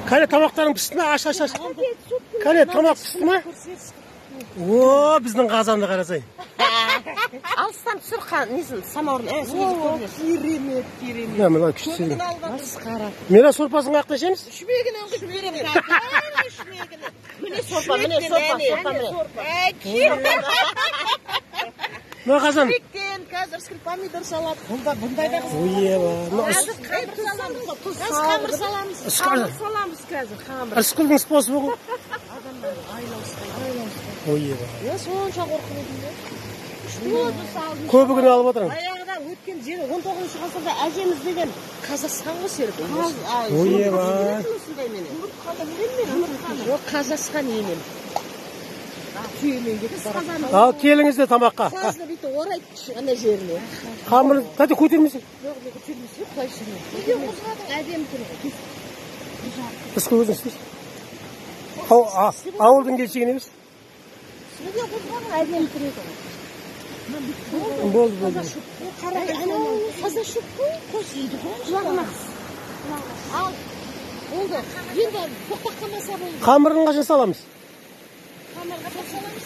Kale tamaqların pişti mi? Aç. Kale tamaq pişti mi? Oo, bizning qozonni qarasang. Alsam sürkan nizin samorun en son Керемет. Ne mi lan küçüksün? nasıl kara. Mera sorpasını qaqta işemiz? Шмегін аңғыш берем. Шмегіні. Mine sorpa Ne qazan? Шмектен қазір помидор салат. Бұндай да Oye ba. қамыр саламыз. Қамыр Саламыз қазір қамыр. Rızkılдың способы bu. Адамдар айлаусыз. Oye ba. Я сонша қорқып едім де. Шмегі салдым. Көбігін алып отырмын. Баяғыда өткен 19 ғасырда әжеміз деген Қазақстан ғой серік. Oye ba. Жоқ, Қазақстан енем. Түйемен кетіп Al keliniz de tamaqqa. Қазір бүйтіп орайтшы ана жеріне. Қамыр, тәте көтермесін. Жоқ, мен көтермесе құлай жүрмін. Неге қозғадың? Әдемі тұр ғой. Рысқұл өзің істейсің. Ауылдың келшегін емес. Неге қозғадың? Әдемі тұр еді ғой. Болды. Анау таза шөп қой, қос еді ғой. Құлағына қыс. Ал, болды. Енді тоқтақ қалмаса болды. Қамырын қашан саламыз? Қамырға саламыз.